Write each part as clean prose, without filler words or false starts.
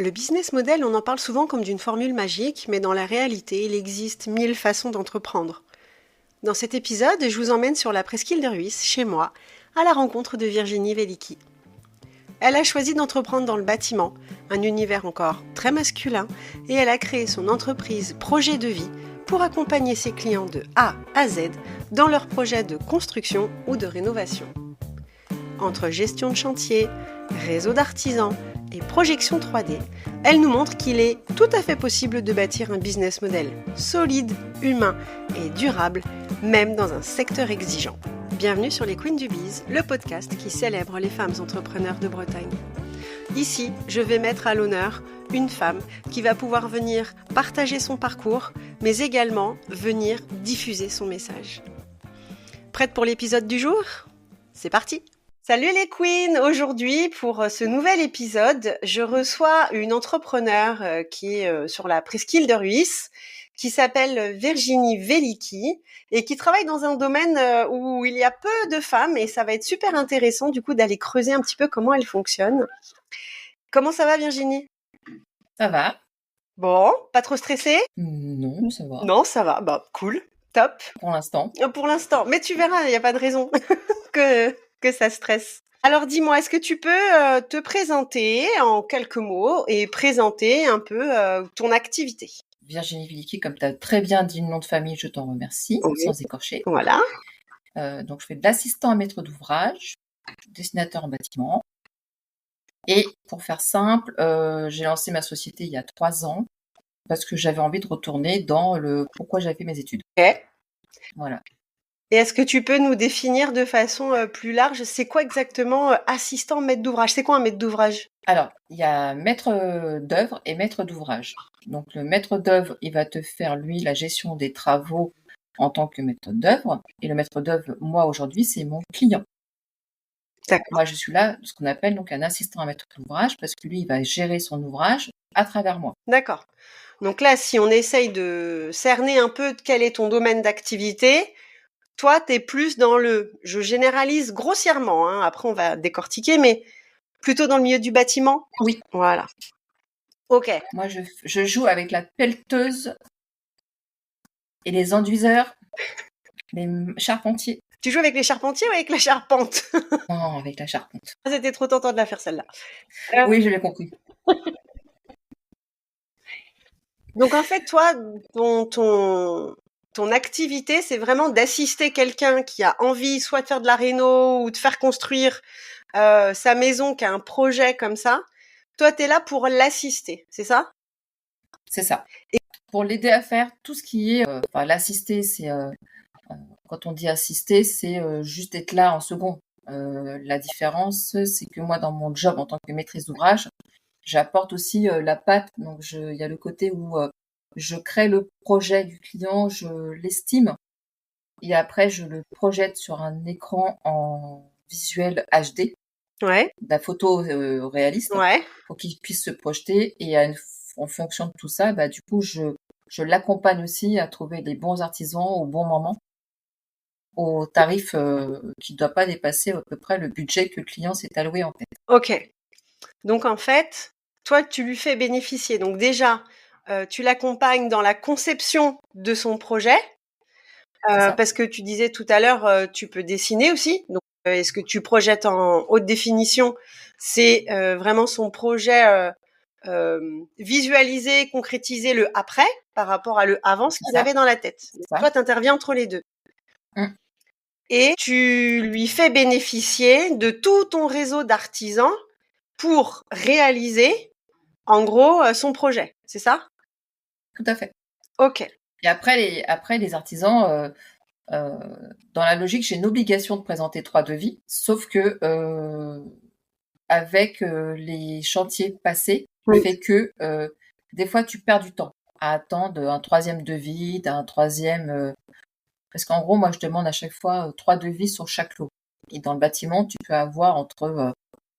Le business model, on en parle souvent comme d'une formule magique, mais dans la réalité, il existe 1000 façons d'entreprendre. Dans cet épisode, je vous emmène sur la presqu'île de Ruisse, chez moi, à la rencontre de Virginie Velicki. Elle a choisi d'entreprendre dans le bâtiment, un univers encore très masculin, et elle a créé son entreprise Projet de Vie pour accompagner ses clients de A à Z dans leurs projets de construction ou de rénovation. Entre gestion de chantier, réseau d'artisans et projection 3D, elle nous montre qu'il est tout à fait possible de bâtir un business model solide, humain et durable, même dans un secteur exigeant. Bienvenue sur Les Queens du Biz, le podcast qui célèbre les femmes entrepreneurs de Bretagne. Ici, je vais mettre à l'honneur une femme qui va pouvoir venir partager son parcours, mais également venir diffuser son message. Prête pour l'épisode du jour ? C'est parti ! Salut les queens! Aujourd'hui, pour ce nouvel épisode, je reçois une entrepreneure qui est sur la presqu'île de Ruisse, qui s'appelle Virginie Velicki et qui travaille dans un domaine où il y a peu de femmes et ça va être super intéressant du coup d'aller creuser un petit peu comment elle fonctionne. Comment ça va Virginie? Ça va. Bon, pas trop stressée? Non, ça va. Non, ça va. Bah, cool. Top. Pour l'instant. Pour l'instant. Mais tu verras, il n'y a pas de raison que ça stresse. Alors dis-moi, est-ce que tu peux te présenter en quelques mots et présenter un peu ton activité? Virginie Velicki, comme tu as très bien dit le nom de famille, je t'en remercie, Oui. sans écorcher. Voilà. Donc je fais de l'assistant à maître d'ouvrage, dessinateur en bâtiment. Et pour faire simple, j'ai lancé ma société il y a 3 ans parce que j'avais envie de retourner dans le pourquoi j'avais fait mes études. Ok. Voilà. Et est-ce que tu peux nous définir de façon plus large, c'est quoi exactement assistant maître d'ouvrage? C'est quoi un maître d'ouvrage? Alors, il y a maître d'œuvre et maître d'ouvrage. Donc le maître d'œuvre, il va te faire, lui, la gestion des travaux en tant que maître d'œuvre. Et le maître d'œuvre, moi, aujourd'hui, c'est mon client. D'accord. Moi, je suis là, ce qu'on appelle donc un assistant à maître d'ouvrage, parce que lui, il va gérer son ouvrage à travers moi. D'accord. Donc là, si on essaye de cerner un peu quel est ton domaine d'activité, toi, tu es plus dans je généralise grossièrement, hein, après on va décortiquer, mais plutôt dans le milieu du bâtiment? Oui. Voilà. Ok. Moi, je joue avec la pelleteuse et les enduiseurs, les charpentiers. Tu joues avec les charpentiers ou avec la charpente? Non, avec la charpente. C'était trop tentant de la faire celle-là. Oui, j'ai bien compris. Donc en fait, toi, ton activité, c'est vraiment d'assister quelqu'un qui a envie soit de faire de la réno ou de faire construire sa maison, qui a un projet comme ça. Toi, tu es là pour l'assister, c'est ça? C'est ça. Et pour l'aider à faire tout ce qui est... l'assister, c'est... quand on dit assister, c'est juste être là en second. La différence, c'est que moi, dans mon job en tant que maîtrise d'ouvrage, j'apporte aussi la patte. Donc, il y a le côté où je crée le projet du client, je l'estime, et après, je le projette sur un écran en visuel HD, Ouais. de la photo réaliste, Ouais. pour qu'il puisse se projeter. Et en fonction de tout ça, du coup, je l'accompagne aussi à trouver les bons artisans au bon moment, au tarif qui ne doit pas dépasser à peu près le budget que le client s'est alloué en fait. Ok. Donc en fait, toi, tu lui fais bénéficier. Donc déjà, tu l'accompagnes dans la conception de son projet, parce que tu disais tout à l'heure, tu peux dessiner aussi. Donc, est-ce que tu projettes en haute définition? C'est vraiment son projet visualisé, concrétisé le après par rapport à le avant, ce qu'il avait dans la tête. Toi, tu interviens entre les deux. Et tu lui fais bénéficier de tout ton réseau d'artisans pour réaliser, en gros, son projet. C'est ça? Tout à fait. Ok. Et après les artisans, dans la logique, j'ai une obligation de présenter 3 devis, sauf que avec les chantiers passés, le fait que des fois tu perds du temps à attendre un 3e devis, d'un 3e... parce qu'en gros, moi je demande à chaque fois 3 devis sur chaque lot. Et dans le bâtiment, tu peux avoir en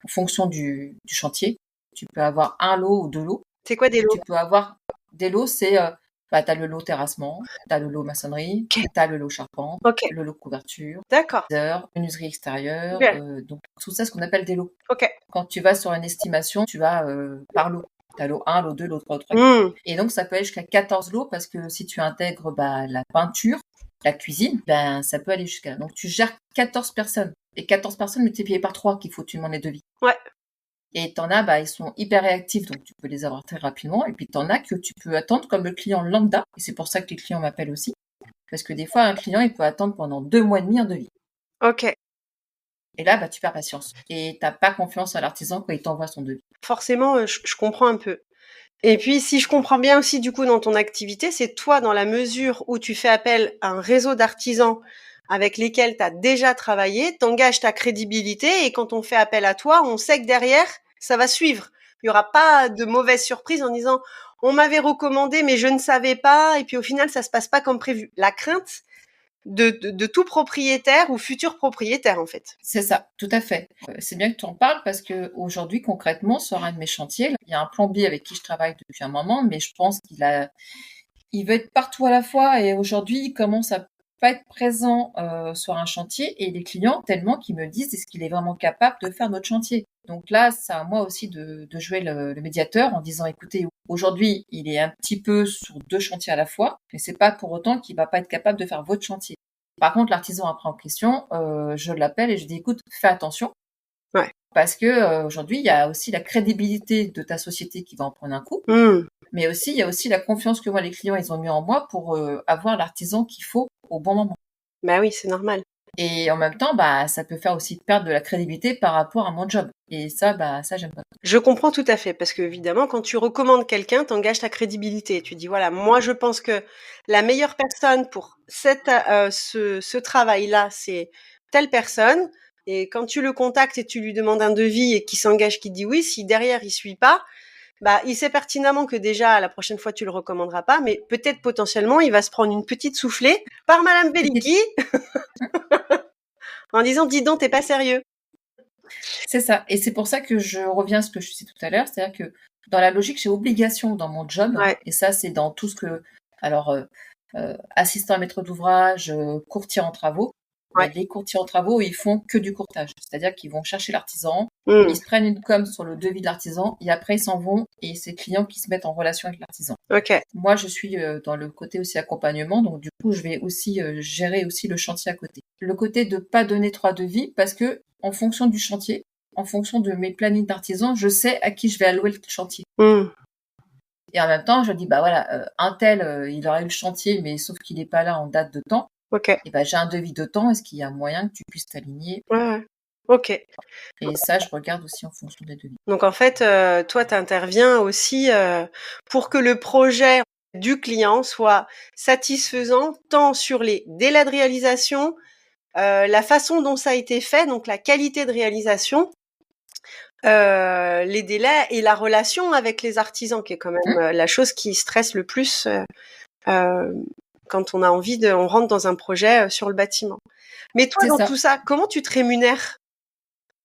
fonction du chantier, tu peux avoir un lot ou 2 lots. C'est quoi des lots? Tu peux avoir des lots, c'est... t'as le lot terrassement, t'as le lot maçonnerie, t'as le lot charpente, le lot couverture, menuiserie extérieure, donc tout ça, ce qu'on appelle des lots. Ok. Quand tu vas sur une estimation, tu vas par lot. Tu as lot 1, lot 2, lot 3, lot 4. Mmh. Et donc, ça peut aller jusqu'à 14 lots parce que si tu intègres la peinture, la cuisine, ça peut aller jusqu'à... Donc, tu gères 14 personnes. Et 14 personnes multipliées par 3 qu'il faut que tu demandes les devis. Ouais. Et t'en as, ils sont hyper réactifs, donc tu peux les avoir très rapidement. Et puis, t'en as que tu peux attendre comme le client lambda. Et c'est pour ça que les clients m'appellent aussi. Parce que des fois, un client, il peut attendre pendant 2 mois et demi un devis. Ok. Et là, tu perds patience. Et t'as pas confiance à l'artisan quand il t'envoie son devis. Forcément, je comprends un peu. Et puis, si je comprends bien aussi, du coup, dans ton activité, c'est toi, dans la mesure où tu fais appel à un réseau d'artisans avec lesquels tu as déjà travaillé, t'engages ta crédibilité et quand on fait appel à toi, on sait que derrière, ça va suivre. Il y aura pas de mauvaise surprise en disant on m'avait recommandé mais je ne savais pas et puis au final ça se passe pas comme prévu. La crainte de tout propriétaire ou futur propriétaire en fait. C'est ça, tout à fait. C'est bien que tu en parles parce que aujourd'hui, concrètement, sur un de mes chantiers, il y a un plombier avec qui je travaille depuis un moment, mais je pense il veut être partout à la fois et aujourd'hui, il commence à pas être présent sur un chantier et les clients tellement qu'ils me disent est-ce qu'il est vraiment capable de faire notre chantier. Donc là, c'est à moi aussi de jouer le médiateur en disant écoutez, aujourd'hui, il est un petit peu sur 2 chantiers à la fois, mais c'est pas pour autant qu'il va pas être capable de faire votre chantier. Par contre, l'artisan après en question, je l'appelle et je dis écoute, fais attention. Ouais. Parce que aujourd'hui, il y a aussi la crédibilité de ta société qui va en prendre un coup. Mmh. Mais aussi, il y a aussi la confiance que moi, les clients, ils ont mis en moi pour avoir l'artisan qu'il faut au bon moment. Bah oui, c'est normal. Et en même temps, ça peut faire aussi perdre de la crédibilité par rapport à mon job. Et ça, ça, j'aime pas. Je comprends tout à fait parce que évidemment, quand tu recommandes quelqu'un, t'engages ta crédibilité. Tu dis voilà, moi je pense que la meilleure personne pour ce travail-là, c'est telle personne. Et quand tu le contactes et tu lui demandes un devis et qu'il s'engage, qu'il dit oui, si derrière il suit pas, il sait pertinemment que déjà la prochaine fois tu le recommanderas pas, mais peut-être potentiellement il va se prendre une petite soufflée par Madame Belligui en disant dis donc t'es pas sérieux. C'est ça. Et c'est pour ça que je reviens à ce que je disais tout à l'heure, c'est-à-dire que dans la logique, j'ai obligation dans mon job, Ouais. et ça, c'est dans tout ce que, alors, assistant à maître d'ouvrage, courtier en travaux. Ouais. Mais les courtiers en travaux, ils font que du courtage, c'est-à-dire qu'ils vont chercher l'artisan, Mmh. ils se prennent une com sur le devis de l'artisan, et après ils s'en vont, et c'est les clients qui se mettent en relation avec l'artisan. Ok. Moi, je suis dans le côté aussi accompagnement, donc du coup, je vais aussi gérer aussi le chantier à côté. Le côté de pas donner 3 devis, parce que en fonction du chantier, en fonction de mes plannings d'artisans, je sais à qui je vais allouer le chantier. Mmh. Et en même temps, je dis, un tel, il aurait eu le chantier, mais sauf qu'il n'est pas là en date de temps. Ok. Et j'ai un devis de temps, est-ce qu'il y a moyen que tu puisses t'aligner? Ouais. Ok. Et ça, je regarde aussi en fonction des devis. Donc en fait, toi, tu interviens aussi pour que le projet du client soit satisfaisant tant sur les délais de réalisation, la façon dont ça a été fait, donc la qualité de réalisation, les délais et la relation avec les artisans, qui est quand même la chose qui stresse le plus quand on a envie on rentre dans un projet sur le bâtiment. Mais toi, C'est dans ça. tout ça, comment tu te rémunères?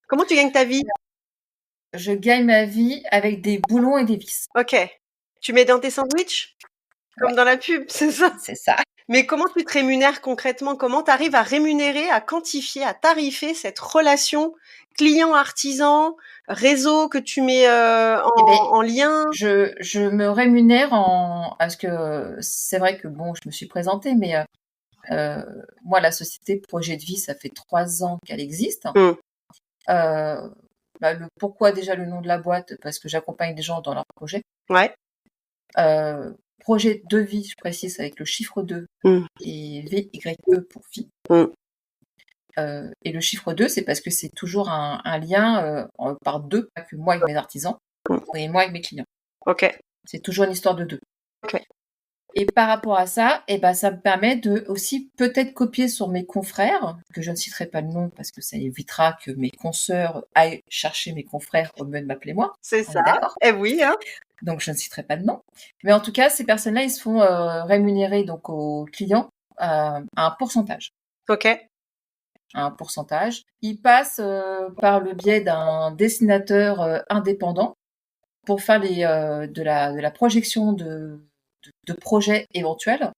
Comment tu gagnes ta vie? Je gagne ma vie avec des boulons et des vis. Ok. Tu mets dans tes sandwichs? Comme dans la pub, c'est ça? C'est ça. Mais comment tu te rémunères concrètement? Comment tu arrives à rémunérer, à quantifier, à tarifer cette relation client-artisan, réseau que tu mets en lien? Je me rémunère parce que c'est vrai que je me suis présentée, mais moi, la société Projet de Vie, ça fait 3 ans qu'elle existe. Pourquoi déjà le nom de la boîte? Parce que j'accompagne des gens dans leurs projets. Ouais. Projet de vie, je précise, avec le chiffre 2 et VYE pour vie. Et le chiffre 2, c'est parce que c'est toujours un lien par 2, pas que moi avec mes artisans et moi avec mes clients. Ok. C'est toujours une histoire de 2. Ok. Et par rapport à ça, ça me permet de aussi peut-être copier sur mes confrères, que je ne citerai pas le nom parce que ça évitera que mes consoeurs aillent chercher mes confrères au lieu de m'appeler moi. C'est ça. Eh oui, hein. Donc je ne citerai pas de nom. Mais en tout cas, ces personnes-là, ils se font rémunérer donc aux clients à un pourcentage. Ok. Un pourcentage. Ils passent par le biais d'un dessinateur indépendant pour faire de la projection de projets éventuels,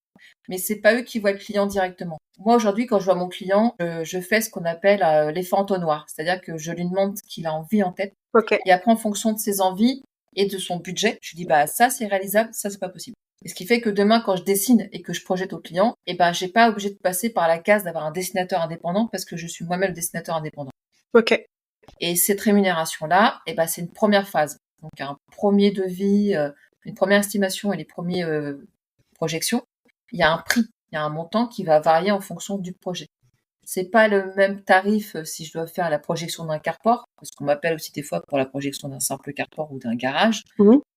mais c'est pas eux qui voient le client directement. Moi, aujourd'hui, quand je vois mon client, je fais ce qu'on appelle l'effet entonnoir, c'est-à-dire que je lui demande ce qu'il a envie en tête. Ok. Et après, en fonction de ses envies, et de son budget. Je lui dis, ça, c'est réalisable, ça, c'est pas possible. Et ce qui fait que demain, quand je dessine et que je projette au client, j'ai pas obligé de passer par la case d'avoir un dessinateur indépendant parce que je suis moi-même dessinateur indépendant. Ok. Et cette rémunération-là, c'est une première phase. Donc, un premier devis, une première estimation et les premières projections. Il y a un prix, il y a un montant qui va varier en fonction du projet. C'est pas le même tarif si je dois faire la projection d'un carport, parce qu'on m'appelle aussi des fois pour la projection d'un simple carport ou d'un garage,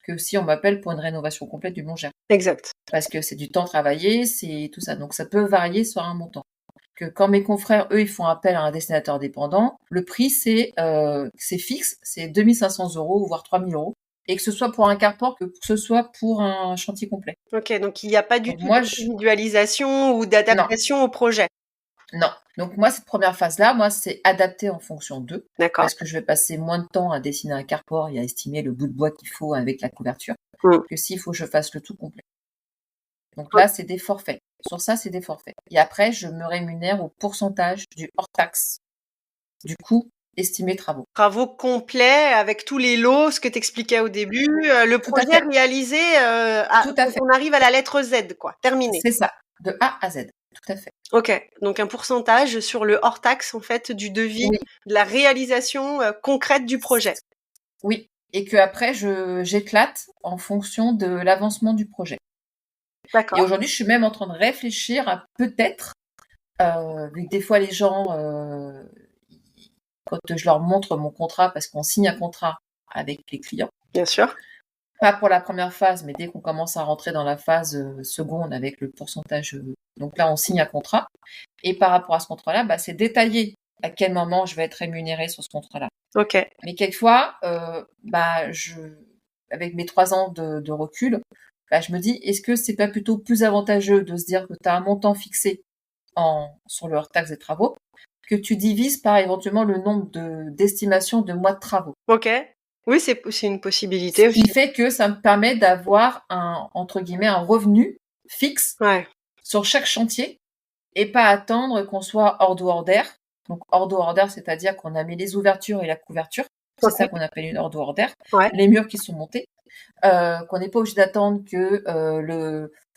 que si on m'appelle pour une rénovation complète du Longère. Exact. Parce que c'est du temps travaillé, c'est tout ça. Donc ça peut varier sur un montant. Que quand mes confrères, eux, ils font appel à un dessinateur dépendant, le prix, c'est fixe, c'est 2500 €, voire 3000 €. Et que ce soit pour un carport, que ce soit pour un chantier complet. Ok, donc il n'y a pas du tout d'individualisation ou d'adaptation au projet. Non. Donc moi, cette première phase-là, c'est adapté en fonction d'eux. D'accord. Parce que je vais passer moins de temps à dessiner un carport et à estimer le bout de bois qu'il faut avec la couverture que s'il faut que je fasse le tout complet. Donc là, c'est des forfaits. Sur ça, c'est des forfaits. Et après, je me rémunère au pourcentage du hors-taxe du coût estimé travaux. Travaux complets avec tous les lots, ce que tu expliquais au début, le projet réalisé on arrive à la lettre Z, quoi, terminé. C'est ça, de A à Z, tout à fait. Ok, donc un pourcentage sur le hors-taxe, en fait, du devis, de la réalisation concrète du projet. Oui, et que après j'éclate en fonction de l'avancement du projet. D'accord. Et aujourd'hui, je suis même en train de réfléchir à peut-être, vu que des fois les gens, quand je leur montre mon contrat, parce qu'on signe un contrat avec les clients. Bien sûr. Pas pour la première phase, mais dès qu'on commence à rentrer dans la phase seconde avec le pourcentage, donc là on signe un contrat. Et par rapport à ce contrat-là, c'est détaillé à quel moment je vais être rémunérée sur ce contrat-là. Ok. Mais quelquefois, avec mes 3 ans de recul, je me dis, est-ce que c'est pas plutôt plus avantageux de se dire que tu as un montant fixé sur le hors-taxe des travaux, que tu divises par éventuellement le nombre d'estimations de mois de travaux. Ok. Oui, c'est une possibilité aussi. Ce qui fait que ça me permet d'avoir entre guillemets, un revenu fixe sur chaque chantier et pas attendre qu'on soit hors d'ordre d'air. Donc, hors d'ordre d'air, c'est-à-dire qu'on a mis les ouvertures et la couverture. C'est ça qu'on appelle une hors d'ordre d'air. Les murs qui sont montés. Qu'on n'est pas obligé d'attendre que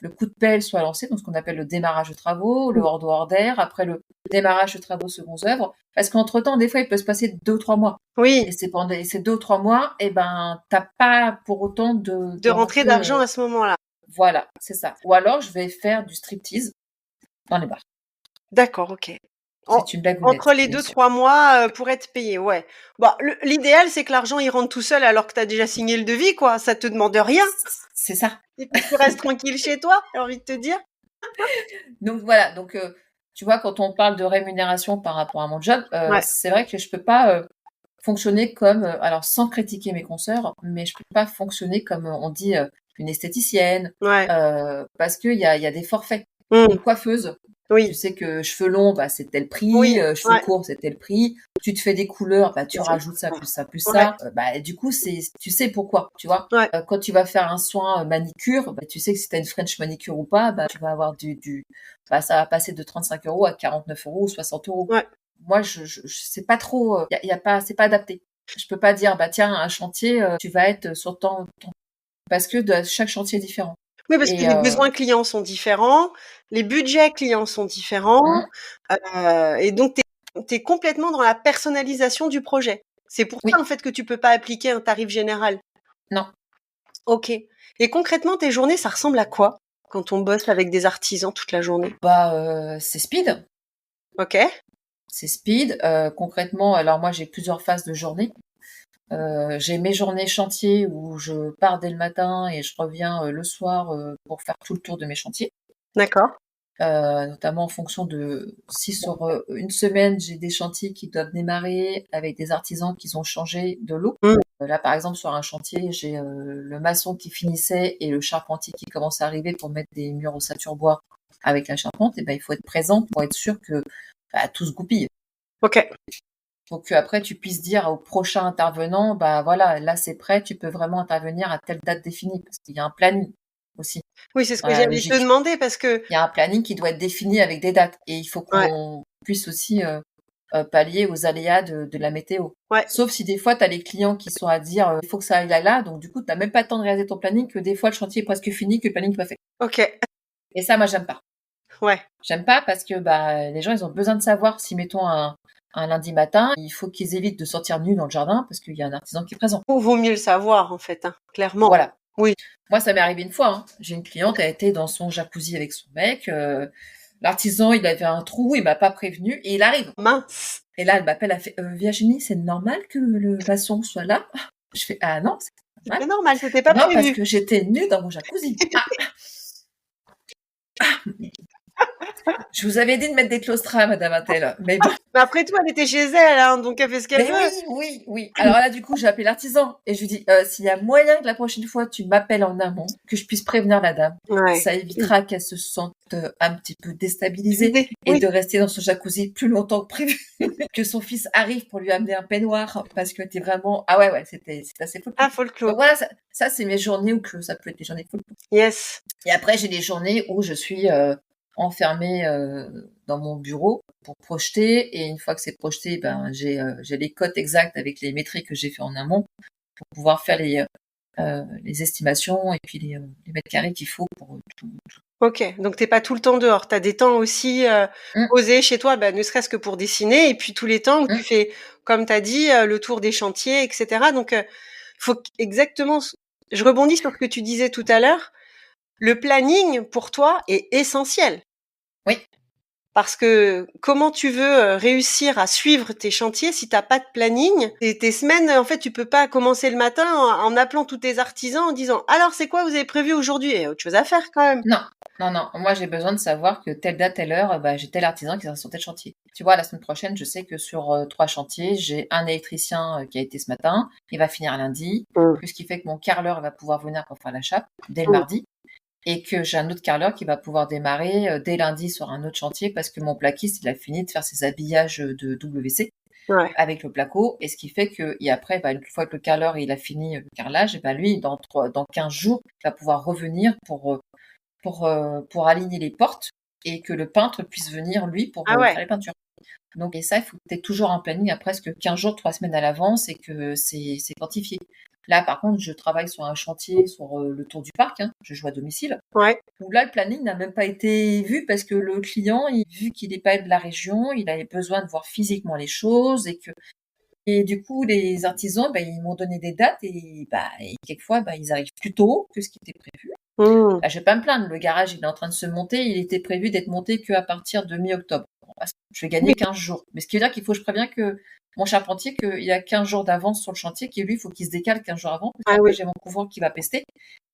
le coup de pelle soit lancé, donc ce qu'on appelle le démarrage de travaux, le hors d'ordre d'air, après le démarrage de travaux secondes œuvres. Parce qu'entre-temps, des fois, il peut se passer 2 ou 3 mois. Oui. Et c'est pendant ces 2 ou 3 mois, t'as pas pour autant de rentrée d'argent à ce moment-là. Voilà, c'est ça. Ou alors, je vais faire du striptease dans les bars. D'accord, ok. C'est une blagounette. Entre les 2-3 mois pour être payé, ouais. Bon, l'idéal, c'est que l'argent, il rentre tout seul alors que tu as déjà signé le devis, quoi. Ça te demande rien. C'est ça. Et puis tu restes tranquille chez toi, j'ai envie de te dire. Donc voilà, donc tu vois, quand on parle de rémunération par rapport à mon job, c'est vrai que je peux pas fonctionner comme, alors sans critiquer mes consoeurs, mais je peux pas fonctionner comme on dit une esthéticienne, parce qu'il y a des forfaits. Une coiffeuse, tu sais que cheveux longs, c'est tel prix, cheveux courts, c'est tel prix. Tu te fais des couleurs, tu rajoutes ça, plus ça, plus ça. Du coup, tu sais pourquoi, tu vois. Quand tu vas faire un soin manicure, tu sais que si tu as une French manicure ou pas, tu vas avoir ça va passer de 35 € à 49 € ou 60 €. Moi, je sais pas trop, c'est pas adapté. Je peux pas dire, tiens, un chantier, tu vas être sur temps, parce que chaque chantier est différent. Oui, parce que les besoins clients sont différents, les budgets clients sont différents, et donc tu es complètement dans la personnalisation du projet. C'est pour ça, en fait, que tu peux pas appliquer un tarif général. Non. Ok. Et concrètement, tes journées, ça ressemble à quoi quand on bosse avec des artisans toute la journée? C'est speed. Ok. C'est speed. Concrètement, alors moi, j'ai plusieurs phases de journée. J'ai mes journées chantier où je pars dès le matin et je reviens le soir pour faire tout le tour de mes chantiers. D'accord. Notamment en fonction de si sur une semaine j'ai des chantiers qui doivent démarrer avec des artisans qui ont changé de lot. Là par exemple sur un chantier j'ai le maçon qui finissait et le charpentier qui commence à arriver pour mettre des murs ossature bois avec la charpente. Et il faut être présent pour être sûr que tout se goupille. Ok. Pour qu'après tu puisses dire au prochain intervenant, voilà, là c'est prêt, tu peux vraiment intervenir à telle date définie, parce qu'il y a un planning aussi. Oui, c'est ce que j'allais te demander, parce que il y a un planning qui doit être défini avec des dates, et il faut qu'on puisse aussi pallier aux aléas de la météo. Ouais. Sauf si des fois, tu as les clients qui sont à dire il faut que ça aille là, donc du coup, tu n'as même pas le temps de réaliser ton planning, que des fois, le chantier est presque fini, que le planning n'est pas fait. Ok. Et ça, moi, j'aime pas. Ouais. J'aime pas parce que les gens, ils ont besoin de savoir si, mettons, un lundi matin, il faut qu'ils évitent de sortir nus dans le jardin parce qu'il y a un artisan qui est présent. Vaut mieux le savoir, en fait, hein, clairement. Voilà. Oui. Moi, ça m'est arrivé une fois. Hein. J'ai une cliente, elle était dans son jacuzzi avec son mec. L'artisan, il avait un trou, il m'a pas prévenu et il arrive. Mince. Et là, elle m'appelle, elle fait Virginie, c'est normal que le maçon soit là? Je fais ah non, c'est C'est normal. normal, c'était pas Non, parce prévu. que j'étais nue dans mon jacuzzi. Je vous avais dit de mettre des claustras, Madame Attel. Mais bon. Mais après tout, elle était chez elle, hein, donc elle fait ce qu'elle veut. Oui. Alors là, du coup, j'ai appelé l'artisan et je lui dis s'il y a moyen que la prochaine fois tu m'appelles en amont, que je puisse prévenir la dame, Ouais. ça évitera qu'elle se sente un petit peu déstabilisée et Oui. de rester dans son jacuzzi plus longtemps que prévu. Que son fils arrive pour lui amener un peignoir parce que t'es vraiment c'était assez fou. Ah, folklore. Donc voilà, ça c'est mes journées où ça peut être des journées folklore. Yes. Et après, j'ai des journées où je suis enfermée dans mon bureau pour projeter. Et une fois que c'est projeté, j'ai les cotes exactes avec les métriques que j'ai fait en amont pour pouvoir faire les estimations et puis les mètres carrés qu'il faut pour tout. Ok, donc t'es pas tout le temps dehors. T'as des temps aussi posés chez toi, ne serait-ce que pour dessiner, et puis tous les temps où tu fais, comme t'as dit, le tour des chantiers, etc. Donc, faut exactement. Je rebondis sur ce que tu disais tout à l'heure. Le planning pour toi est essentiel. Oui. Parce que comment tu veux réussir à suivre tes chantiers si t'as pas de planning? Tes semaines, en fait, tu peux pas commencer le matin en appelant tous tes artisans en disant alors c'est quoi vous avez prévu aujourd'hui? Il y a autre chose à faire quand même. Non. Moi, j'ai besoin de savoir que telle date, telle heure, j'ai tel artisan qui sera sur tel chantier. Tu vois, la semaine prochaine, je sais que sur 3 chantiers, j'ai un électricien qui a été ce matin. Il va finir lundi. Ce qui fait que mon carreleur va pouvoir venir pour faire la chape dès le mardi. Et que j'ai un autre carreleur qui va pouvoir démarrer dès lundi sur un autre chantier parce que mon plaquiste, il a fini de faire ses habillages de WC avec le placo. Et ce qui fait que, et après, une fois que le carreleur il a fini le carrelage, et lui, dans 15 jours, il va pouvoir revenir pour aligner les portes et que le peintre puisse venir, lui, pour faire les peintures. Donc, et ça, il faut que tu aies toujours un planning à presque 15 jours, 3 semaines à l'avance et que c'est quantifié. Là, par contre, je travaille sur un chantier sur le tour du parc, je joue à domicile. Ouais. Où là, le planning n'a même pas été vu parce que le client, vu qu'il n'est pas de la région, il avait besoin de voir physiquement les choses et du coup, les artisans, ils m'ont donné des dates et quelquefois, ils arrivent plus tôt que ce qui était prévu. Là, je vais pas me plaindre, le garage, il est en train de se monter, il était prévu d'être monté qu'à partir de mi-octobre. Je vais gagner 15 jours. Mais ce qui veut dire qu'il faut que je préviens que mon charpentier qu'il y a 15 jours d'avance sur le chantier, qui lui, il faut qu'il se décale 15 jours avant, parce que j'ai mon couvreur qui va pester,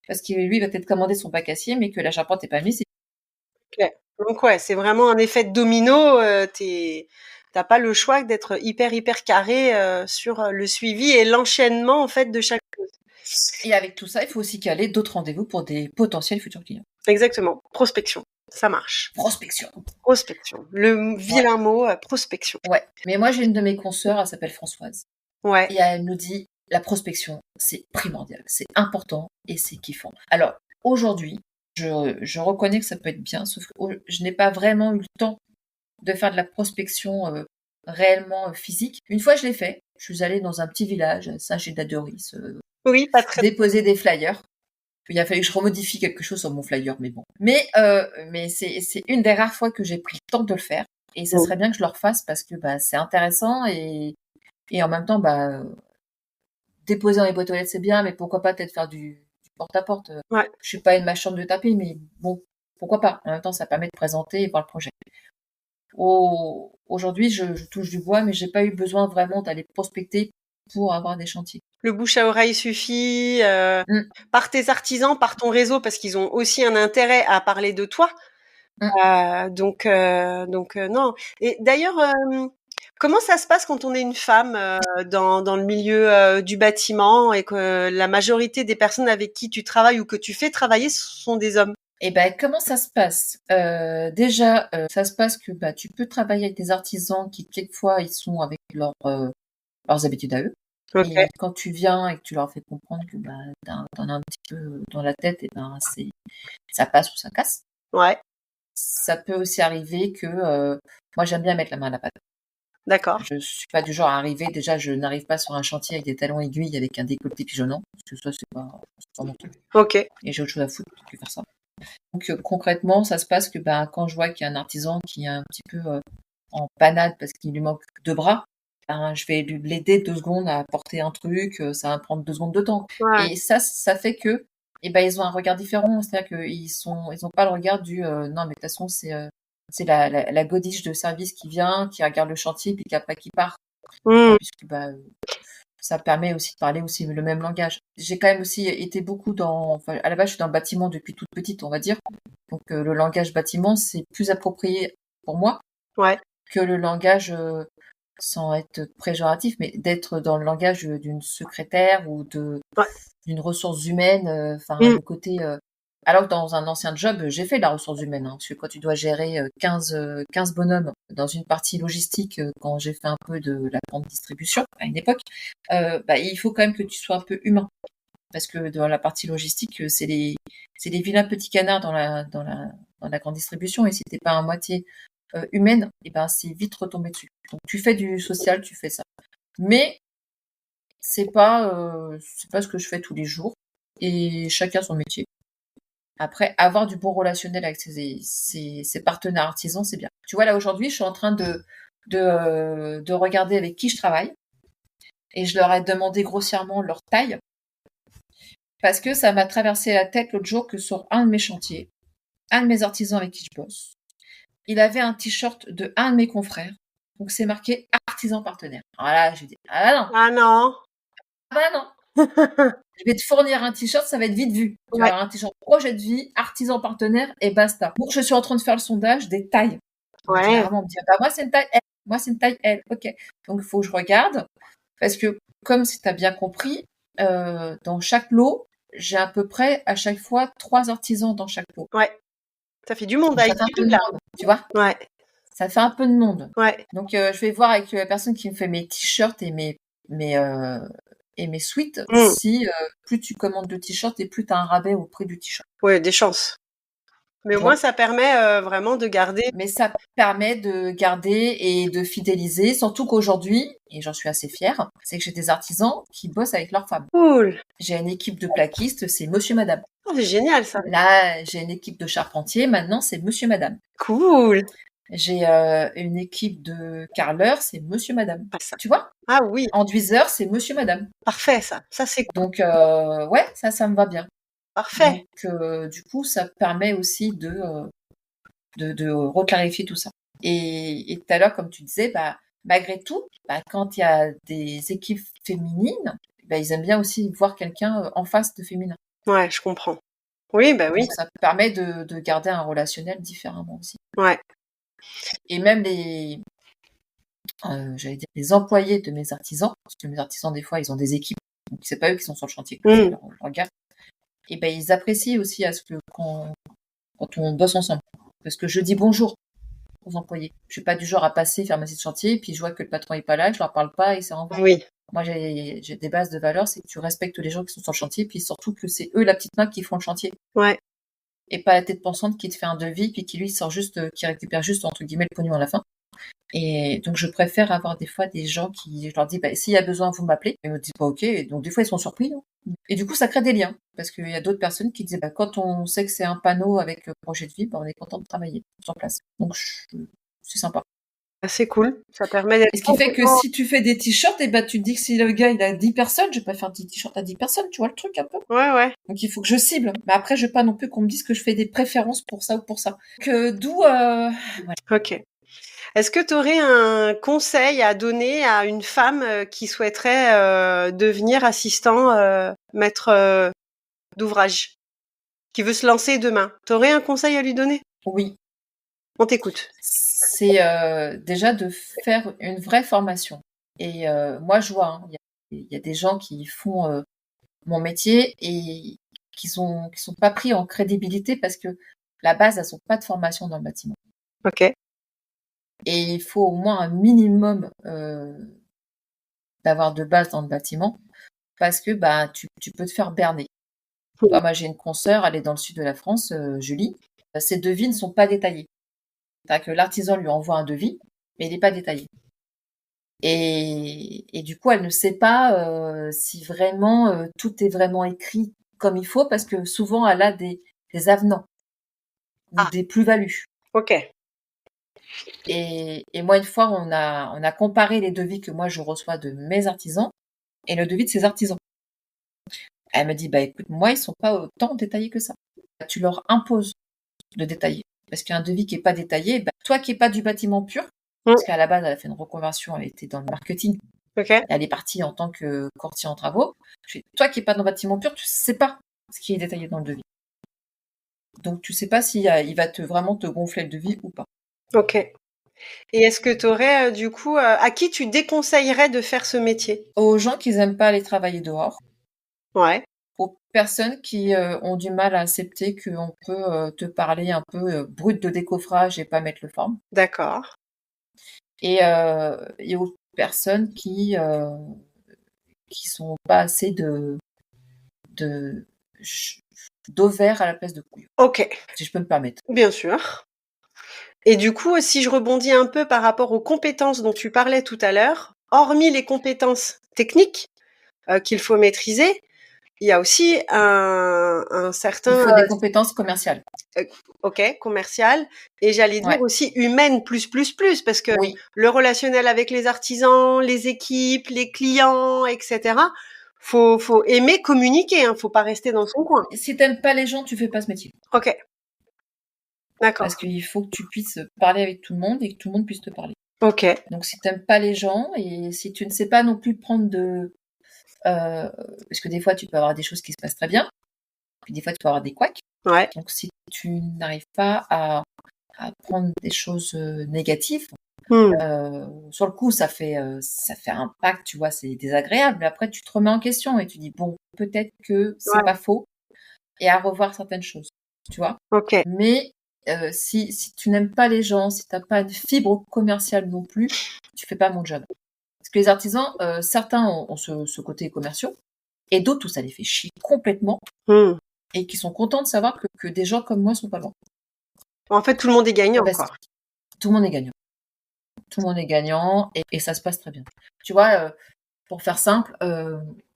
parce que lui, il va peut-être commander son bac acier, mais que la charpente n'est pas mise. Okay. Donc ouais, c'est vraiment un effet de domino, t'as pas le choix d'être hyper carré sur le suivi et l'enchaînement en fait de chaque chose. Et avec tout ça, il faut aussi caler d'autres rendez-vous pour des potentiels futurs clients. Exactement, prospection, ça marche. Prospection. Le vilain mot, prospection. Ouais, mais moi j'ai une de mes consoeurs, elle s'appelle Françoise. Ouais. Et elle nous dit, la prospection, c'est primordial, c'est important et c'est kiffant. Alors, aujourd'hui, je reconnais que ça peut être bien, sauf que je n'ai pas vraiment eu le temps de faire de la prospection réellement physique. Une fois, je l'ai fait. Je suis allée dans un petit village, à Saint-Gildas-de-Ris, pas très... déposer des flyers. Il a fallu que je remodifie quelque chose sur mon flyer, mais bon. Mais c'est une des rares fois que j'ai pris le temps de le faire. Et ça serait bien que je le refasse parce que c'est intéressant et en même temps, déposer dans les boîtes aux lettres, c'est bien, mais pourquoi pas peut-être faire du porte-à-porte. Je suis pas une machin de tapis, mais bon, pourquoi pas. En même temps, ça permet de présenter et voir le projet. Aujourd'hui, je touche du bois, mais j'ai pas eu besoin vraiment d'aller prospecter pour avoir des chantiers. Le bouche à oreille suffit, par tes artisans, par ton réseau, parce qu'ils ont aussi un intérêt à parler de toi. Donc non. Et d'ailleurs, comment ça se passe quand on est une femme dans le milieu du bâtiment et que la majorité des personnes avec qui tu travailles ou que tu fais travailler sont des hommes? Eh comment ça se passe? Déjà, ça se passe que tu peux travailler avec des artisans qui quelquefois ils sont avec leurs habitudes à eux. Okay. Et quand tu viens et que tu leur fais comprendre que t'en as un petit peu dans la tête, ça passe ou ça casse. Ouais. Ça peut aussi arriver que moi j'aime bien mettre la main à la pâte. D'accord. Je suis pas du genre à arriver. Déjà, je n'arrive pas sur un chantier avec des talons aiguilles avec un décolleté pigeonnant, parce que ça, c'est pas mon truc. Ok. Et j'ai autre chose à foutre que faire ça. Donc concrètement, ça se passe que quand je vois qu'il y a un artisan qui est un petit peu en panade parce qu'il lui manque 2 bras, je vais l'aider 2 secondes à porter un truc, ça va prendre 2 secondes de temps. Ouais. Et ça fait que ils ont un regard différent. C'est-à-dire qu'ils ont pas le regard du non, mais de toute façon, c'est la godiche de service qui vient, qui regarde le chantier, puis après qui part. Puisque ça permet aussi de parler aussi le même langage. J'ai quand même aussi été beaucoup à la base, je suis dans le bâtiment depuis toute petite, on va dire. Donc, le langage bâtiment, c'est plus approprié pour moi que le langage, sans être péjoratif, mais d'être dans le langage d'une secrétaire ou d'une ressource humaine, le côté, alors que dans un ancien job, j'ai fait de la ressource humaine, parce que quand tu dois gérer 15 bonhommes dans une partie logistique, quand j'ai fait un peu de la grande distribution à une époque, il faut quand même que tu sois un peu humain. Parce que dans la partie logistique, c'est les vilains petits canards dans la grande distribution, et si t'es pas à moitié humaine, c'est vite retombé dessus. Donc tu fais du social, tu fais ça. Mais c'est pas ce que je fais tous les jours, et chacun son métier. Après, avoir du bon relationnel avec ses partenaires artisans, c'est bien. Tu vois, là, aujourd'hui, je suis en train de regarder avec qui je travaille. Et je leur ai demandé grossièrement leur taille. Parce que ça m'a traversé la tête l'autre jour que sur un de mes chantiers, un de mes artisans avec qui je bosse, il avait un t-shirt de un de mes confrères. Donc, c'est marqué artisan partenaire. Alors là, j'ai dit, ah non. Ah non. Ah bah non. Je vais te fournir un t-shirt, ça va être vite vu. Tu vas avoir un t-shirt projet de vie, artisan partenaire et basta. Donc, je suis en train de faire le sondage des tailles. Donc, généralement, on me dit, moi, c'est une taille L. Moi, c'est une taille L. Ok. Donc, il faut que je regarde. Parce que, comme si tu as bien compris, dans chaque lot, j'ai à peu près, à chaque fois, 3 artisans dans chaque lot. Ouais. Ça fait du monde Donc, ça fait un peu de monde, tu vois. Ouais. Ça fait un peu de monde. Ouais. Donc, je vais voir avec la personne qui me fait mes t-shirts et mes suites, si plus tu commandes de t-shirts et plus tu as un rabais au prix du t-shirt. Ouais, des chances. Mais au moins, ça permet vraiment de garder. Mais ça permet de garder et de fidéliser, surtout qu'aujourd'hui, et j'en suis assez fière, c'est que j'ai des artisans qui bossent avec leurs femmes. Cool. J'ai une équipe de plaquistes, c'est monsieur, madame. Oh, c'est génial, ça. Là, j'ai une équipe de charpentiers, maintenant, c'est monsieur, madame. Cool. J'ai une équipe de carreleurs, c'est monsieur, madame. Ça. Tu vois? Ah oui. Enduiseurs, c'est monsieur, madame. Parfait, ça. Ça, c'est cool. Donc, ouais, ça me va bien. Parfait. Donc, du coup, ça permet aussi de reclarifier tout ça. Et tout à l'heure, comme tu disais, malgré tout, quand il y a des équipes féminines, ils aiment bien aussi voir quelqu'un en face de féminin. Ouais, je comprends. Oui, bah oui. Donc, ça permet de garder un relationnel différemment aussi. Ouais. Et même les employés de mes artisans, parce que mes artisans, des fois, ils ont des équipes, donc c'est pas eux qui sont sur le chantier, c'est leur gars. Et ils apprécient aussi à ce que quand on bosse ensemble. Parce que je dis bonjour aux employés. Je suis pas du genre à passer, faire ma site chantier, puis je vois que le patron est pas là, que je leur parle pas et c'est en vain. Oui. Moi, j'ai des bases de valeurs, c'est que tu respectes les gens qui sont sur le chantier, puis surtout que c'est eux la petite main qui font le chantier. Ouais. Et pas la tête pensante qui te fait un devis, puis qui lui qui récupère juste, entre guillemets, le pognon à la fin. Et donc, je préfère avoir des fois des gens qui, je leur dis, s'il y a besoin, vous m'appelez. Ils me disent, ok. Et donc, des fois, ils sont surpris. Et du coup, ça crée des liens. Parce qu'il y a d'autres personnes qui disaient, quand on sait que c'est un panneau avec projet de vie, on est content de travailler sur place. Donc, c'est sympa. C'est cool. Ça permet d'être. Et ce qui fait que si tu fais des t-shirts, tu te dis que si le gars, il a 10 personnes, je vais pas faire des t-shirts à 10 personnes. Tu vois le truc un peu? Ouais. Donc, il faut que je cible. Mais après, je veux pas non plus qu'on me dise que je fais des préférences pour ça ou pour ça. D'où, voilà. Ok. Est-ce que tu aurais un conseil à donner à une femme qui souhaiterait devenir assistant maître d'ouvrage, qui veut se lancer demain? Tu aurais un conseil à lui donner? Oui. On t'écoute. C'est déjà de faire une vraie formation. Et moi, je vois, il y a des gens qui font mon métier et qui sont pas pris en crédibilité parce que la base, elles n'ont pas de formation dans le bâtiment. Ok. Et il faut au moins un minimum d'avoir de base dans le bâtiment parce que tu peux te faire berner. Moi, j'ai une consoeur, elle est dans le sud de la France, Julie. Ses devis ne sont pas détaillés. C'est-à-dire que l'artisan lui envoie un devis, mais il n'est pas détaillé. Et du coup, elle ne sait pas si vraiment tout est vraiment écrit comme il faut, parce que souvent, elle a des avenants ou Ah, des plus-values. ok. Et moi, une fois, on a comparé les devis que moi, je reçois de mes artisans et le devis de ces artisans. Elle me dit, bah écoute, moi, ils sont pas autant détaillés que ça. Tu leur imposes de détailler. Parce qu'un devis qui est pas détaillé, bah, toi qui es pas du bâtiment pur, Mm, parce qu'à la base, elle a fait une reconversion, elle était dans le marketing. ok. Elle est partie en tant que courtier en travaux. Toi qui es pas dans le bâtiment pur, tu sais pas ce qui est détaillé dans le devis. Donc, tu sais pas si il va vraiment te gonfler le devis ou pas. Ok. Et est-ce que tu aurais, du coup, à qui tu déconseillerais de faire ce métier? Aux gens qui n'aiment pas aller travailler dehors, Ouais, aux personnes qui ont du mal à accepter qu'on peut te parler un peu brut de décoffrage et pas mettre le forme, d'accord. et aux personnes qui sont pas assez de d'ovaires à la place de couilles, Ok, si je peux me permettre. bien sûr. Et du coup, si je rebondis un peu par rapport aux compétences dont tu parlais tout à l'heure, hormis les compétences techniques qu'il faut maîtriser, il y a aussi un Il certain, faut des compétences commerciales. euh, ok, commercial, et j'allais dire Ouais, aussi humaine plus, parce que oui. le relationnel avec les artisans, les équipes, les clients, etc. Faut aimer communiquer, hein, faut pas rester dans son coin. Si t'aimes pas les gens, tu fais pas ce métier. Ok, Parce d'accord. qu'il faut que tu puisses parler avec tout le monde et que tout le monde puisse te parler. Ok, Donc si t'aimes pas les gens et si tu ne sais pas non plus prendre parce que des fois tu peux avoir des choses qui se passent très bien, puis des fois tu peux avoir des couacs. ouais. Donc si tu n'arrives pas à prendre des choses négatives, Hmm, sur le coup ça fait un impact, tu vois, c'est désagréable. Mais après tu te remets en question et tu dis bon, peut-être que c'est ouais, pas faux et à revoir certaines choses, tu vois. ok. Mais si tu n'aimes pas les gens, si tu n'as pas une fibre commerciale non plus, tu fais pas mon job. Parce que les artisans, certains ont ce côté commercial, et d'autres où ça les fait chier complètement, Hmm. et qui sont contents de savoir que des gens comme moi sont pas loin. En fait, tout le monde est gagnant, Parce quoi. que tout le monde est gagnant. Tout le monde est gagnant, et ça se passe très bien. Tu vois, pour faire simple,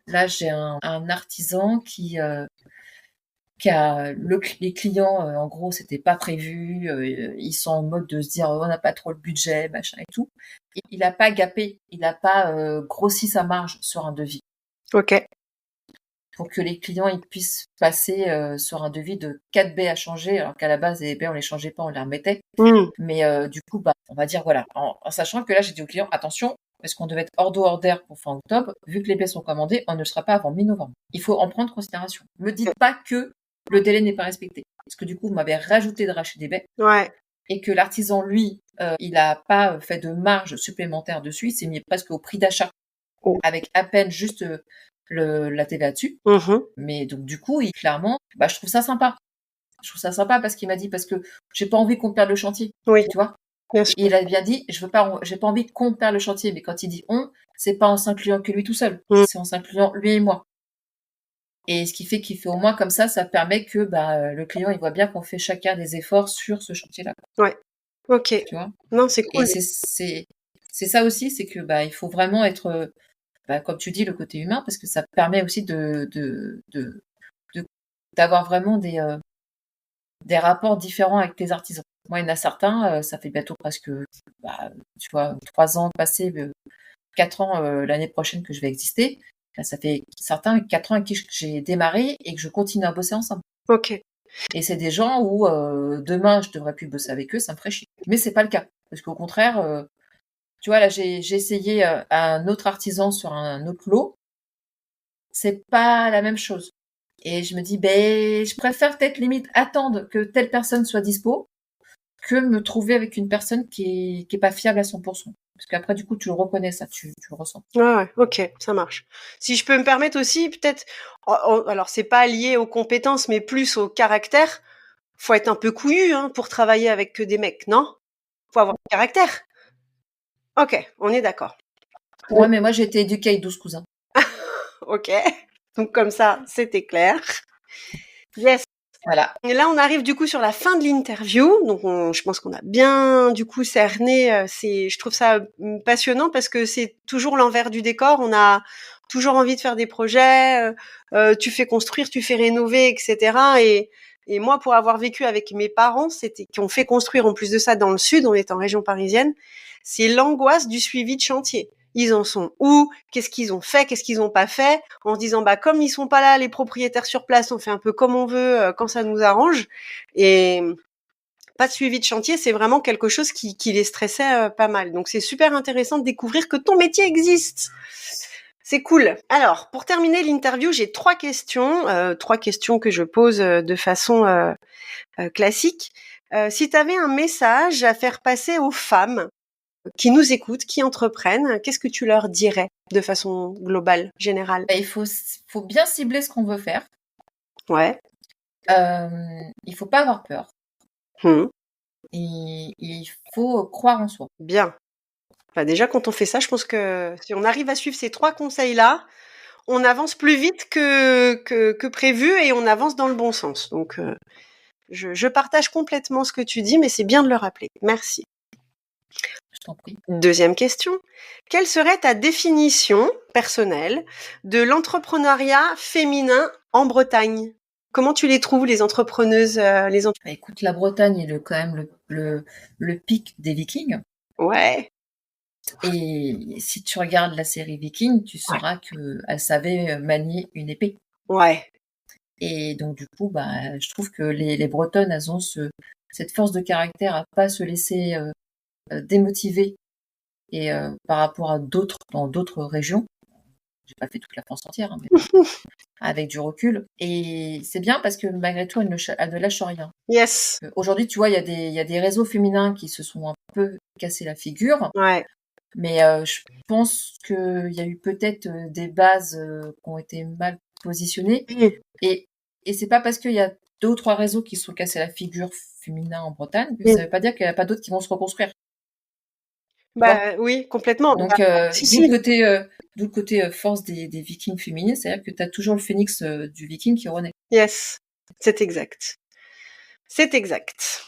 là j'ai un artisan qui a les clients, en gros, c'était pas prévu, ils sont en mode de se dire on n'a pas trop le budget, machin et tout. Il a pas gapé, il a pas grossi sa marge sur un devis Ok. pour que les clients ils puissent passer sur un devis de 4 baies à changer, alors qu'à la base les baies on les changeait pas, on les remettait. Hmm. Mais du coup, bah, on va dire voilà, en sachant que là j'ai dit au client attention, parce qu'on devait être hors d'eau hors d'air pour fin octobre, vu que les baies sont commandées, on ne le sera pas avant mi-novembre. Il faut en prendre considération. Me dites pas que le délai n'est pas respecté, parce que du coup vous m'avez rajouté de racheter des baies Ouais. et que l'artisan lui, il a pas fait de marge supplémentaire dessus, il s'est mis presque au prix d'achat Oh. avec à peine juste la TVA dessus. Mhm. Mais donc du coup, clairement, bah, je trouve ça sympa. Je trouve ça sympa parce qu'il m'a dit parce que j'ai pas envie qu'on perde le chantier, Oui, tu vois. bien sûr. Et il a bien dit, j'ai pas envie qu'on perde le chantier. Mais quand il dit on, c'est pas en s'incluant que lui tout seul, Hmm. c'est en s'incluant lui et moi. Et ce qui fait qu'il fait au moins comme ça permet que bah, le client il voit bien qu'on fait chacun des efforts sur ce chantier-là, Ouais. Ok. tu vois. Non, c'est Et cool. c'est ça aussi, c'est que bah il faut vraiment être bah, comme tu dis le côté humain parce que ça permet aussi de d'avoir vraiment des rapports différents avec tes artisans. Moi, il y en a certains, ça fait bientôt presque, bah, tu vois, 3 ans passés, 4 ans l'année prochaine que je vais exister. Là, ça fait certains 4 ans avec qui j'ai démarré et que je continue à bosser ensemble. Ok. Et c'est des gens où demain je devrais plus bosser avec eux, ça me ferait chier. Mais c'est pas le cas, parce qu'au contraire, tu vois là j'ai essayé un autre artisan sur un autre lot, c'est pas la même chose. Et je me dis ben je préfère peut-être limite attendre que telle personne soit dispo que me trouver avec une personne qui est pas fiable à 100%. Parce qu'après, du coup, tu le reconnais, ça, tu le ressens. Ouais, ouais. Ok, ça marche. Si je peux me permettre aussi, peut-être, alors c'est pas lié aux compétences, mais plus au caractère. Faut être un peu couillu, hein, pour travailler avec que des mecs, non? Faut avoir du caractère. Ok, on est d'accord. Ouais, mais moi, j'ai été éduquée avec 12 cousins. Ok. Donc comme ça, c'était clair. Yes. Voilà. Et là, on arrive du coup sur la fin de l'interview. Donc, je pense qu'on a bien du coup cerné. Je trouve ça passionnant parce que c'est toujours l'envers du décor. On a toujours envie de faire des projets. Tu fais construire, tu fais rénover, etc. Et moi, pour avoir vécu avec mes parents, qui ont fait construire en plus de ça dans le sud, on est en région parisienne, c'est l'angoisse du suivi de chantier. Ils en sont où? Qu'est-ce qu'ils ont fait? Qu'est-ce qu'ils ont pas fait? En se disant, comme ils sont pas là, les propriétaires sur place, on fait un peu comme on veut, quand ça nous arrange. Et pas de suivi de chantier, c'est vraiment quelque chose qui les stressait pas mal. Donc c'est super intéressant de découvrir que ton métier existe. C'est cool. Alors, pour terminer l'interview, j'ai 3 questions que je pose de façon classique. Si tu avais un message à faire passer aux femmes qui nous écoutent, qui entreprennent, qu'est-ce que tu leur dirais de façon globale, générale? Il faut bien cibler ce qu'on veut faire. Ouais. Il faut pas avoir peur. Et il faut croire en soi. Bien. Déjà, quand on fait ça, je pense que si on arrive à suivre ces 3 conseils-là, on avance plus vite que prévu et on avance dans le bon sens. Donc, je partage complètement ce que tu dis, mais c'est bien de le rappeler. Merci. Je t'en prie. Deuxième question. Quelle serait ta définition personnelle de l'entrepreneuriat féminin en Bretagne? Comment tu les trouves, les entrepreneuses, Écoute, la Bretagne est quand même le pic des Vikings. Ouais. Et si tu regardes la série Vikings, tu sauras qu'elle savait manier une épée. Ouais. Et donc, du coup, je trouve que les Bretonnes, elles ont cette force de caractère à pas se laisser démotiver et par rapport à dans d'autres régions. J'ai pas fait toute la France entière, hein, mais avec du recul. Et c'est bien parce que malgré tout, elle ne lâche rien. Yes. Aujourd'hui, tu vois, il y a des réseaux féminins qui se sont un peu cassés la figure. Ouais. Mais je pense qu'il y a eu peut-être des bases qui ont été mal positionnées. Et c'est pas parce qu'il y a 2 ou 3 réseaux qui se sont cassés la figure féminin en Bretagne que ça veut pas dire qu'il n'y a pas d'autres qui vont se reconstruire. Oui, complètement. Donc, d'où le côté force des Vikings féminines, c'est-à-dire que tu as toujours le phénix du Viking qui renaît. Yes, c'est exact. C'est exact.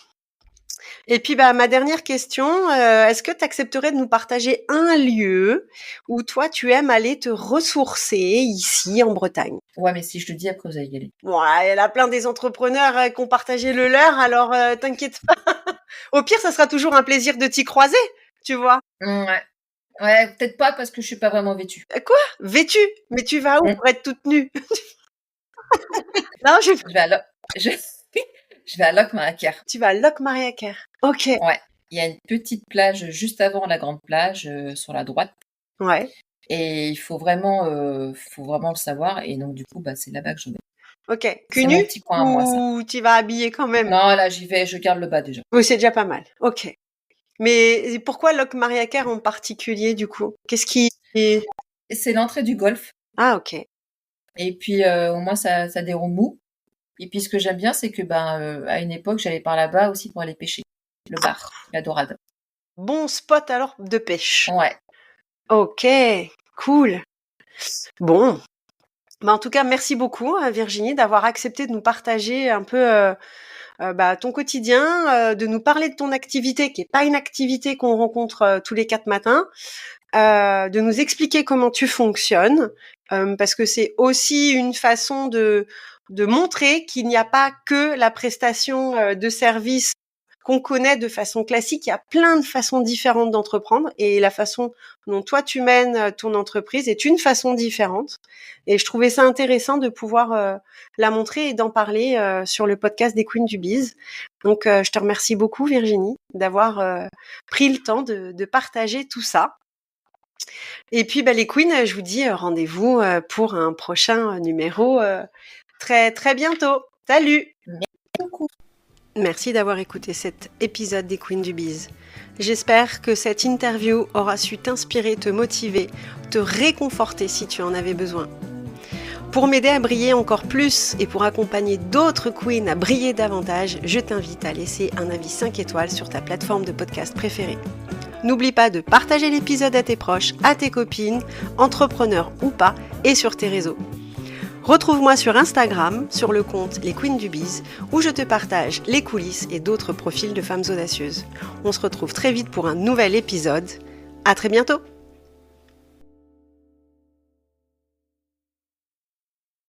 Et puis, ma dernière question, est-ce que tu accepterais de nous partager un lieu où toi, tu aimes aller te ressourcer ici en Bretagne? Ouais, mais si je te dis, après, vous allez y aller. Ouais, il y a plein des entrepreneurs qui ont partagé le leur, alors t'inquiète pas. Au pire, ça sera toujours un plaisir de t'y croiser, tu vois. Ouais, peut-être pas parce que je suis pas vraiment vêtue. Quoi? Vêtue? Mais tu vas où pour être toute nue? Non, je vais à Locmaria. Tu vas à Locmaria. Ok. Ouais. Il y a une petite plage juste avant la grande plage sur la droite. Ouais. Et il faut vraiment le savoir. Et donc, du coup, c'est là-bas que je vais. Ok. C'est mon petit coin à moi, ça. Ou tu vas habiller quand même? Non, là, j'y vais, je garde le bas déjà. Oui, c'est déjà pas mal. Ok. Mais pourquoi Locmaria en particulier, du coup? Qu'est-ce qui... C'est l'entrée du golfe. Ah, ok. Et puis, au moins, ça déroule mou. Et puis, ce que j'aime bien, c'est que, à une époque, j'allais par là-bas aussi pour aller pêcher. Le bar, la dorade. Bon spot, alors, de pêche. Ouais. Ok, cool. Bon. En tout cas, merci beaucoup, Virginie, d'avoir accepté de nous partager un peu ton quotidien, de nous parler de ton activité, qui est pas une activité qu'on rencontre tous les 4 matins, de nous expliquer comment tu fonctionnes, parce que c'est aussi une façon de montrer qu'il n'y a pas que la prestation de service qu'on connaît de façon classique. Il y a plein de façons différentes d'entreprendre et la façon dont toi tu mènes ton entreprise est une façon différente. Et je trouvais ça intéressant de pouvoir la montrer et d'en parler sur le podcast des Queens du Biz. Donc je te remercie beaucoup, Virginie, d'avoir pris le temps de partager tout ça. Et puis les Queens, je vous dis rendez-vous pour un prochain numéro très très bientôt. Salut! Merci beaucoup. Merci d'avoir écouté cet épisode des Queens du Biz. J'espère que cette interview aura su t'inspirer, te motiver, te réconforter si tu en avais besoin. Pour m'aider à briller encore plus et pour accompagner d'autres queens à briller davantage, je t'invite à laisser un avis 5 étoiles sur ta plateforme de podcast préférée. N'oublie pas de partager l'épisode à tes proches, à tes copines, entrepreneurs ou pas, et sur tes réseaux. Retrouve-moi sur Instagram, sur le compte Les Queens du Biz, où je te partage les coulisses et d'autres profils de femmes audacieuses. On se retrouve très vite pour un nouvel épisode. À très bientôt!